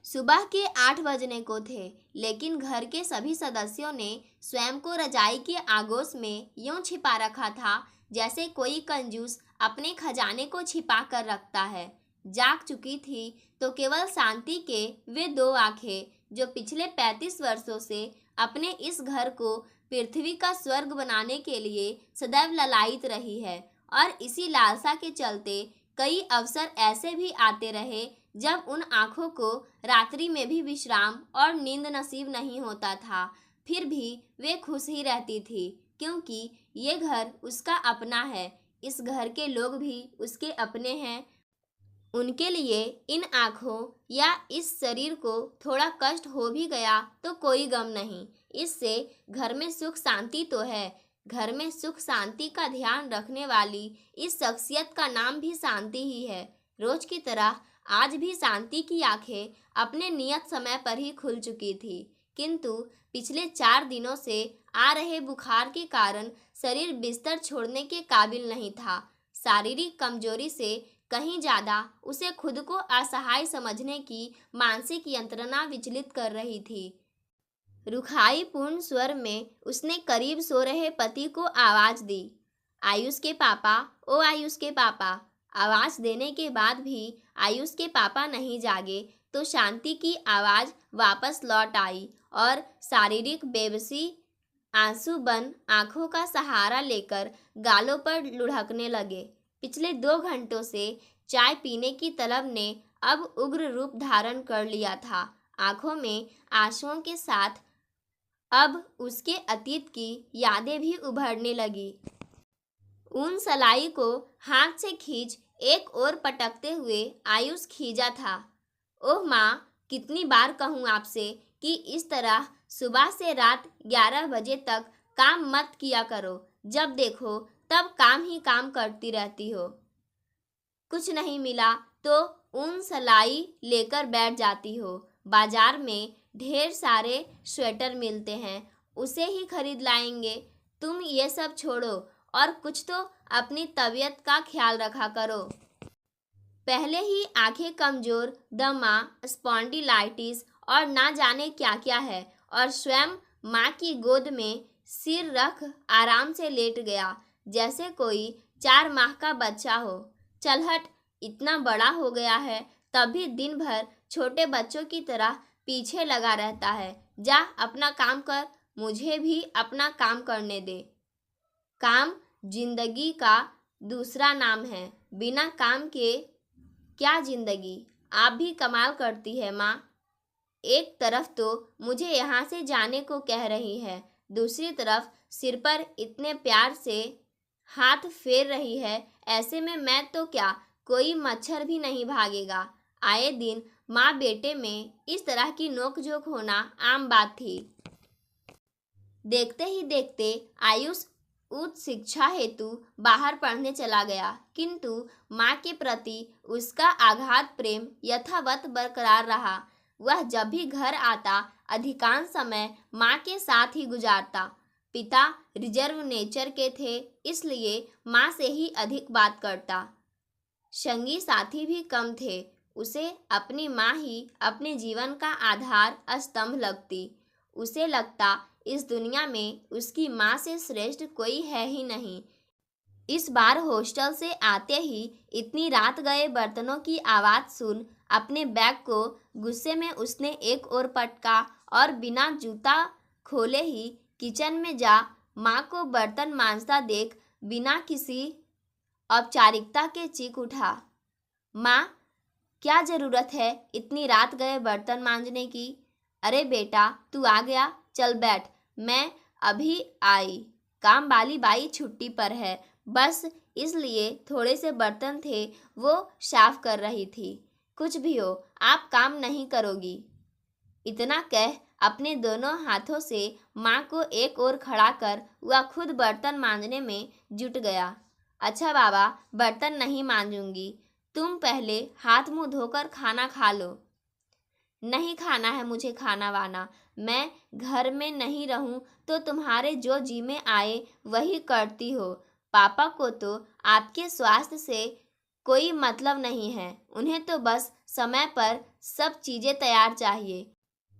सुबह के 8 बजने को थे, लेकिन घर के सभी सदस्यों ने स्वयं को रजाई के आगोश में यूं छिपा रखा था जैसे कोई कंजूस अपने खजाने को छिपा कर रखता है। जाग चुकी थी तो केवल शांति के वे दो आंखें जो पिछले 35 वर्षों से अपने इस घर को पृथ्वी का स्वर्ग बनाने के लिए सदैव ललायित रही है। और इसी लालसा के चलते कई अवसर ऐसे भी आते रहे जब उन आँखों को रात्रि में भी विश्राम और नींद नसीब नहीं होता था। फिर भी वे खुश ही रहती थी, क्योंकि ये घर उसका अपना है, इस घर के लोग भी उसके अपने हैं। उनके लिए इन आँखों या इस शरीर को थोड़ा कष्ट हो भी गया तो कोई गम नहीं। इससे घर में सुख शांति तो है। घर में सुख शांति का ध्यान रखने वाली इस शख्सियत का नाम भी शांति ही है। रोज की तरह आज भी शांति की आंखें अपने नियत समय पर ही खुल चुकी थी, किंतु पिछले 4 दिनों से आ रहे बुखार के कारण शरीर बिस्तर छोड़ने के काबिल नहीं था। शारीरिक कमजोरी से कहीं ज्यादा उसे खुद को असहाय समझने की मानसिक यंत्रणा विचलित कर रही थी। रुखाई पूर्ण स्वर में उसने करीब सो रहे पति को आवाज दी, आयुष के पापा, ओ आयुष के पापा। आवाज देने के बाद भी आयुष के पापा नहीं जागे तो शांति की आवाज वापस लौट आई और शारीरिक बेबसी आंसू बन आंखों का सहारा लेकर गालों पर लुढ़कने लगे। पिछले 2 घंटों से चाय पीने की तलब ने अब उग्र रूप धारण कर लिया था। आंखों में आंसुओं के साथ अब उसके अतीत की यादें भी उभरने लगी। ऊन सलाई को हाथ से खींच एक ओर पटकते हुए आयुष खींचा था। ओह माँ, कितनी बार कहूँ आपसे कि इस तरह सुबह से रात 11 बजे तक काम मत किया करो। जब देखो तब काम ही काम करती रहती हो। कुछ नहीं मिला तो ऊन सलाई लेकर बैठ जाती हो। बाजार में ढेर सारे स्वेटर मिलते हैं, उसे ही खरीद लाएंगे। तुम ये सब छोड़ो और कुछ तो अपनी तबीयत का ख्याल रखा करो। पहले ही आंखें कमजोर, दमा, स्पॉन्डिलाइटिस और ना जाने क्या क्या है, और स्वयं माँ की गोद में सिर रख आराम से लेट गया जैसे कोई 4 माह का बच्चा हो। चल हट, इतना बड़ा हो गया है तब भी दिन भर छोटे बच्चों की तरह पीछे लगा रहता है। जा अपना काम कर, मुझे भी अपना काम करने दे। काम जिंदगी का दूसरा नाम है, बिना काम के क्या जिंदगी। आप भी कमाल करती है माँ। एक तरफ तो मुझे यहाँ से जाने को कह रही है, दूसरी तरफ सिर पर इतने प्यार से हाथ फेर रही है। ऐसे में मैं तो क्या, कोई मच्छर भी नहीं भागेगा। आए दिन माँ बेटे में इस तरह की नोकझोंक होना आम बात थी। देखते ही देखते आयुष उच्च शिक्षा हेतु बाहर पढ़ने चला गया, किंतु माँ के प्रति उसका आगाध प्रेम यथावत बरकरार रहा। वह जब भी घर आता अधिकांश समय माँ के साथ ही गुजारता। पिता रिजर्व नेचर के थे, इसलिए माँ से ही अधिक बात करता। संगी साथी भी कम थे। उसे अपनी माँ ही अपने जीवन का आधार स्तंभ लगती। उसे लगता इस दुनिया में उसकी माँ से श्रेष्ठ कोई है ही नहीं। इस बार हॉस्टल से आते ही इतनी रात गए बर्तनों की आवाज़ सुन अपने बैग को गुस्से में उसने एक ओर पटका और बिना जूता खोले ही किचन में जा माँ को बर्तन मांजता देख बिना किसी औपचारिकता के चीख उठा, माँ, क्या ज़रूरत है इतनी रात गए बर्तन मांजने की? अरे बेटा, तू आ गया, चल बैठ, मैं अभी आई। काम वाली बाई छुट्टी पर है, बस इसलिए थोड़े से बर्तन थे वो साफ कर रही थी। कुछ भी हो, आप काम नहीं करोगी। इतना कह अपने दोनों हाथों से माँ को एक ओर खड़ा कर वह खुद बर्तन मांजने में जुट गया। अच्छा बाबा, बर्तन नहीं मांजूंगी, तुम पहले हाथ मुंह धोकर खाना खा लो। नहीं खाना है मुझे खाना वाना, मैं घर में नहीं रहूं तो तुम्हारे जो जी में आए वही करती हो। पापा को तो आपके स्वास्थ्य से कोई मतलब नहीं है, उन्हें तो बस समय पर सब चीज़ें तैयार चाहिए।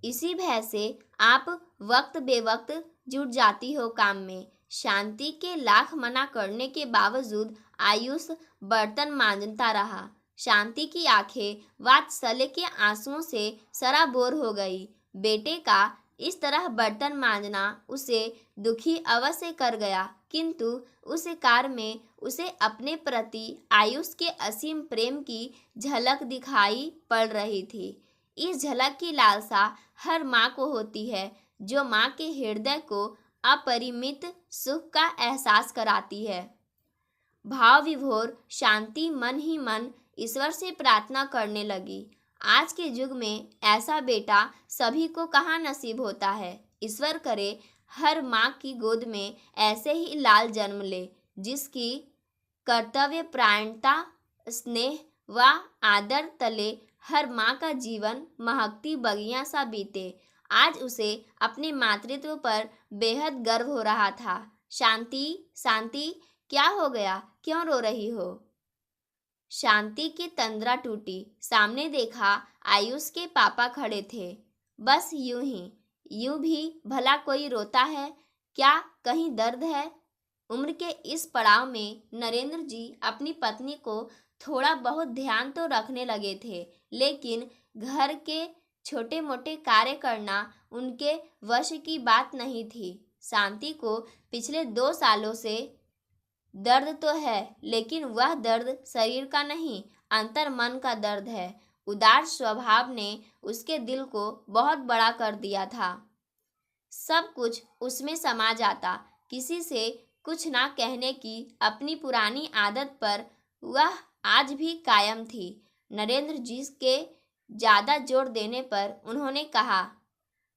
इसी भय से आप वक्त बेवक्त जुट जाती हो काम में। शांति के लाख मना करने के बावजूद आयुष बर्तन मांजता रहा। शांति की आंखें वात्सल्य के आंसुओं से सराबोर हो गई। बेटे का इस तरह बर्तन मांजना उसे दुखी अवश्य कर गया, किंतु उस कार्य में उसे अपने प्रति आयुष के असीम प्रेम की झलक दिखाई पड़ रही थी। इस झलक की लालसा हर माँ को होती है, जो माँ के हृदय को अपरिमित सुख का एहसास कराती है। भाव विभोर शांति मन ही मन ईश्वर से प्रार्थना करने लगी। आज के युग में ऐसा बेटा सभी को कहाँ नसीब होता है। ईश्वर करे हर माँ की गोद में ऐसे ही लाल जन्म ले, जिसकी कर्तव्य प्राणता, स्नेह व आदर तले हर माँ का जीवन महकती बगिया सा बीते। आज उसे अपने मातृत्व पर बेहद गर्व हो रहा था। शांति, शांति, क्या हो गया? क्यों रो रही हो? शांति की तंद्रा टूटी। सामने देखा, आयुष के पापा खड़े थे। बस यूं ही, यूं भी भला कोई रोता है क्या? कहीं दर्द है? उम्र के इस पड़ाव में नरेंद्र जी अपनी पत्नी को थोड़ा बहुत ध्यान तो रखने लगे थे, लेकिन घर के छोटे मोटे कार्य करना उनके वश की बात नहीं थी। शांति को पिछले 2 सालों से दर्द तो है, लेकिन वह दर्द शरीर का नहीं, अंतर मन का दर्द है। उदार स्वभाव ने उसके दिल को बहुत बड़ा कर दिया था। सब कुछ उसमें समा जाता। किसी से कुछ ना कहने की अपनी पुरानी आदत पर वह आज भी कायम थी। नरेंद्र जी के ज़्यादा जोर देने पर उन्होंने कहा,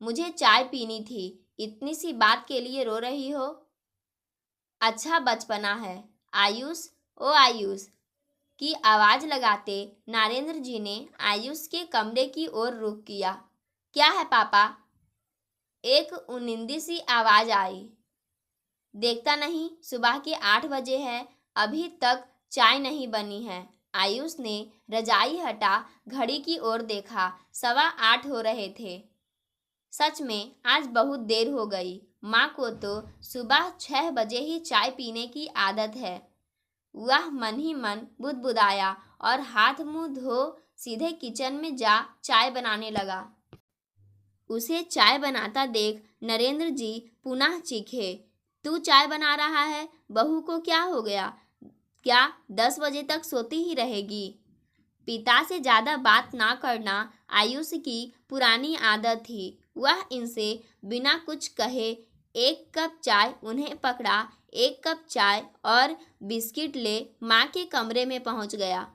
मुझे चाय पीनी थी, इतनी सी बात के लिए रो रही हो? अच्छा बचपना है। आयुष, ओ आयुष की आवाज़ लगाते नरेंद्र जी ने आयुष के कमरे की ओर रुख किया। क्या है पापा? एक उनिंदी सी आवाज़ आई। देखता नहीं, सुबह के 8 बजे है, अभी तक चाय नहीं बनी है। आयुष ने रजाई हटा घड़ी की ओर देखा। 7:15 हो रहे थे। सच में आज बहुत देर हो गई। माँ को तो सुबह 6 बजे ही चाय पीने की आदत है। वह मन ही मन बुदबुदाया और हाथ मुंह धो सीधे किचन में जा चाय बनाने लगा। उसे चाय बनाता देख नरेंद्र जी पुनः चीखे, तू चाय बना रहा है? बहू को क्या हो गया? क्या 10 बजे तक सोती ही रहेगी? पिता से ज़्यादा बात ना करना आयुष की पुरानी आदत थी। वह इनसे बिना कुछ कहे 1 कप चाय उन्हें पकड़ा, 1 कप चाय और बिस्किट ले माँ के कमरे में पहुँच गया।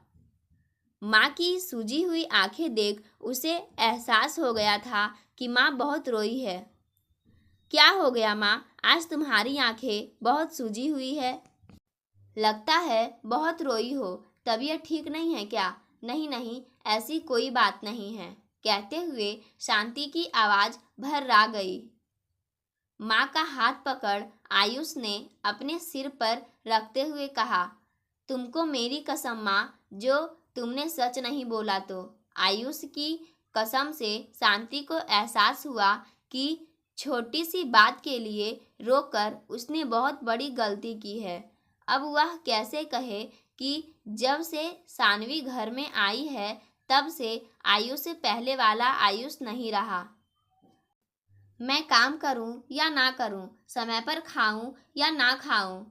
माँ की सूजी हुई आंखें देख उसे एहसास हो गया था कि माँ बहुत रोई है। क्या हो गया माँ? आज तुम्हारी आंखें बहुत सूजी हुई है। लगता है बहुत रोई हो। तबीयत ठीक नहीं है क्या? नहीं नहीं, ऐसी कोई बात नहीं है, कहते हुए शांति की आवाज़ भर्रा गई। माँ का हाथ पकड़ आयुष ने अपने सिर पर रखते हुए कहा, तुमको मेरी कसम माँ, जो तुमने सच नहीं बोला तो। आयुष की कसम से शांति को एहसास हुआ कि छोटी सी बात के लिए रोकर उसने बहुत बड़ी गलती की है। अब वह कैसे कहे कि जब से सानवी घर में आई है तब से आयुष से पहले वाला आयुष नहीं रहा। मैं काम करूं या ना करूं, समय पर खाऊं या ना खाऊं,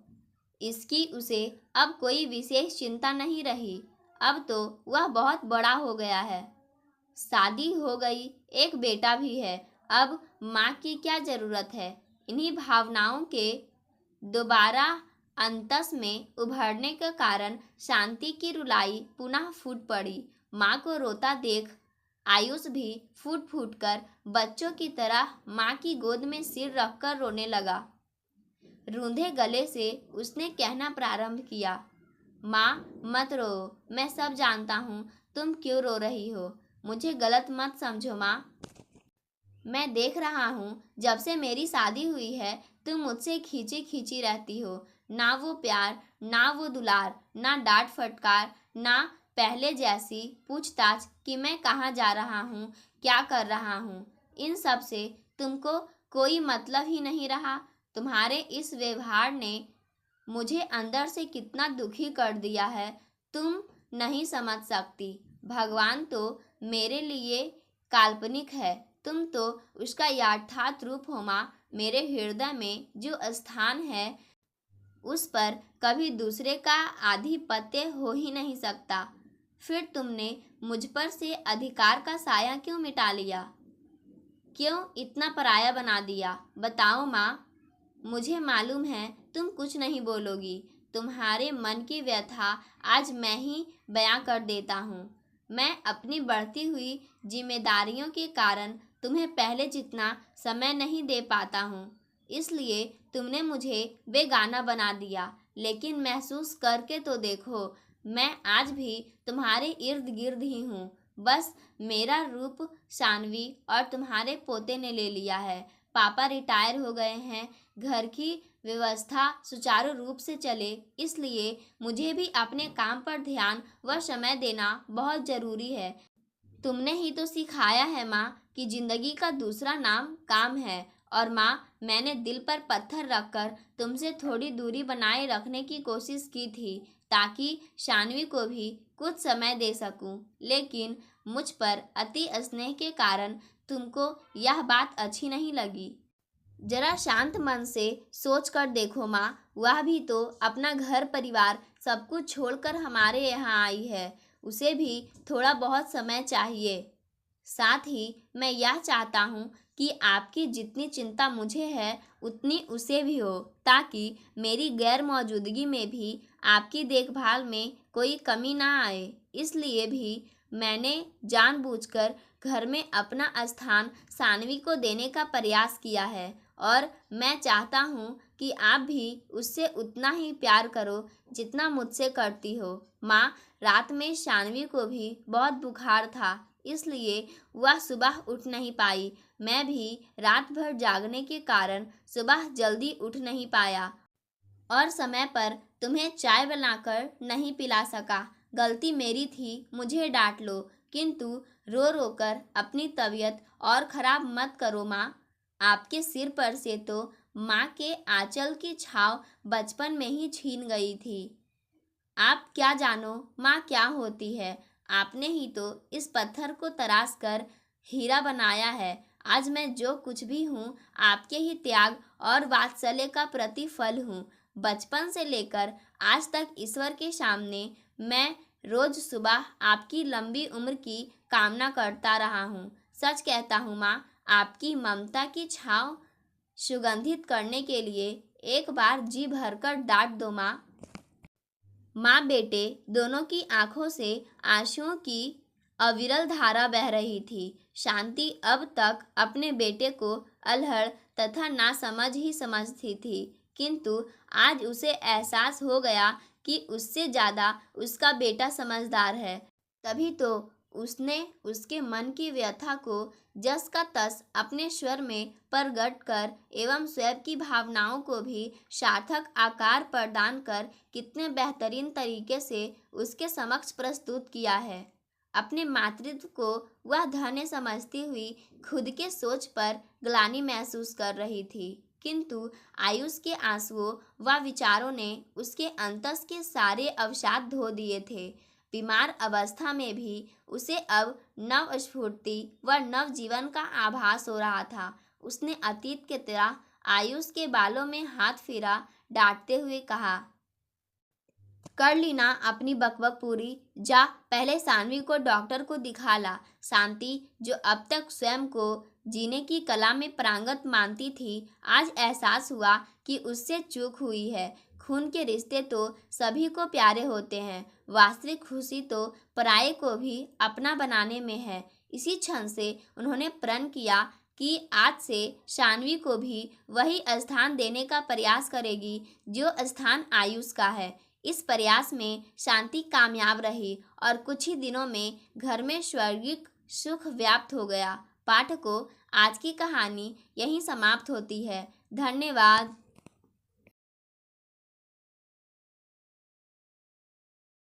इसकी उसे अब कोई विशेष चिंता नहीं रही। अब तो वह बहुत बड़ा हो गया है, शादी हो गई, एक बेटा भी है। अब माँ की क्या ज़रूरत है? इन्हीं भावनाओं के दोबारा अंतस में उभरने के कारण शांति की रुलाई पुनः फूट पड़ी। माँ को रोता देख आयुष भी फूट फूट कर बच्चों की तरह माँ की गोद में सिर रखकर रोने लगा। रूंधे गले से उसने कहना प्रारंभ किया, माँ मत रो, मैं सब जानता हूँ तुम क्यों रो रही हो। मुझे गलत मत समझो माँ। मैं देख रहा हूँ जब से मेरी शादी हुई है तुम मुझसे खींची खींची रहती हो। ना वो प्यार, ना वो दुलार, ना डांट फटकार, ना पहले जैसी पूछताछ कि मैं कहाँ जा रहा हूँ, क्या कर रहा हूँ, इन सब से तुमको कोई मतलब ही नहीं रहा। तुम्हारे इस व्यवहार ने मुझे अंदर से कितना दुखी कर दिया है, तुम नहीं समझ सकती। भगवान तो मेरे लिए काल्पनिक है, तुम तो उसका यथार्थ रूप हो माँ। मेरे हृदय में जो स्थान है उस पर कभी दूसरे का आधिपत्य हो ही नहीं सकता। फिर तुमने मुझ पर से अधिकार का साया क्यों मिटा लिया, क्यों इतना पराया बना दिया? बताओ माँ। मुझे मालूम है तुम कुछ नहीं बोलोगी। तुम्हारे मन की व्यथा आज मैं ही बयां कर देता हूँ। मैं अपनी बढ़ती हुई जिम्मेदारियों के कारण तुम्हें पहले जितना समय नहीं दे पाता हूँ, इसलिए तुमने मुझे बेगाना बना दिया। लेकिन महसूस करके तो देखो, मैं आज भी तुम्हारे इर्द गिर्द ही हूँ। बस मेरा रूप शानवी और तुम्हारे पोते ने ले लिया है। पापा रिटायर हो गए हैं, घर की व्यवस्था सुचारू रूप से चले, इसलिए मुझे भी अपने काम पर ध्यान व समय देना बहुत जरूरी है। तुमने ही तो सिखाया है माँ कि जिंदगी का दूसरा नाम काम है। और माँ, मैंने दिल पर पत्थर रखकर तुमसे थोड़ी दूरी बनाए रखने की कोशिश की थी ताकि शानवी को भी कुछ समय दे सकूं, लेकिन मुझ पर अति स्नेह के कारण तुमको यह बात अच्छी नहीं लगी। जरा शांत मन से सोच कर देखो माँ, वह भी तो अपना घर परिवार सब कुछ छोड़कर हमारे यहाँ आई है, उसे भी थोड़ा बहुत समय चाहिए। साथ ही मैं यह चाहता हूँ कि आपकी जितनी चिंता मुझे है उतनी उसे भी हो, ताकि मेरी गैर मौजूदगी में भी आपकी देखभाल में कोई कमी ना आए। इसलिए भी मैंने जानबूझकर घर में अपना स्थान सानवी को देने का प्रयास किया है, और मैं चाहता हूँ कि आप भी उससे उतना ही प्यार करो जितना मुझसे करती हो। माँ, रात में शानवी को भी बहुत बुखार था, इसलिए वह सुबह उठ नहीं पाई। मैं भी रात भर जागने के कारण सुबह जल्दी उठ नहीं पाया और समय पर तुम्हें चाय बनाकर नहीं पिला सका। गलती मेरी थी, मुझे डांट लो, किंतु रो रो कर अपनी तबीयत और खराब मत करो माँ। आपके सिर पर से तो माँ के आंचल की छाव बचपन में ही छीन गई थी। आप क्या जानो माँ क्या होती है। आपने ही तो इस पत्थर को तराश कर हीरा बनाया है। आज मैं जो कुछ भी हूँ आपके ही त्याग और वात्सल्य का प्रतिफल हूँ। बचपन से लेकर आज तक ईश्वर के सामने मैं रोज सुबह आपकी लंबी उम्र की कामना करता रहा हूँ। सच कहता हूँ माँ, आपकी ममता की छाव सुगंधित करने के लिए एक बार जी भरकर डांट दो माँ। माँ बेटे दोनों की आंखों से आंसुओं की अविरल धारा बह रही थी। शांति अब तक अपने बेटे को अल्हड़ तथा नासमझ ही समझती थी, किंतु आज उसे एहसास हो गया कि उससे ज़्यादा उसका बेटा समझदार है। तभी तो उसने उसके मन की व्यथा को जस का तस अपने स्वर में प्रकट कर एवं स्वयं की भावनाओं को भी सार्थक आकार प्रदान कर कितने बेहतरीन तरीके से उसके समक्ष प्रस्तुत किया है। अपने मातृत्व को वह धन्य समझती हुई खुद के सोच पर ग्लानि महसूस कर रही थी, किंतु आयुष के आंसुओं व विचारों ने उसके अंतस के सारे अवसाद धो दिए थे। बीमार अवस्था में भी उसे अब नव स्फूर्ति व नव जीवन का आभास हो रहा था। उसने अतीत के तरह आयुष के बालों में हाथ फेरा, डांटते हुए कहा, कर ली ना अपनी बकबक पूरी, जा पहले सानवी को डॉक्टर को दिखा ला। शांति, जो अब तक स्वयं को जीने की कला में पारंगत मानती थी, आज एहसास हुआ कि उससे चूक हुई है। खून के रिश्ते तो सभी को प्यारे होते हैं, वास्तविक खुशी तो पराये को भी अपना बनाने में है। इसी क्षण से उन्होंने प्रण किया कि आज से शानवी को भी वही स्थान देने का प्रयास करेगी जो स्थान आयुष का है। इस प्रयास में शांति कामयाब रही और कुछ ही दिनों में घर में स्वर्गिक सुख व्याप्त हो गया। पाठकों, आज की कहानी यहीं समाप्त होती है। धन्यवाद।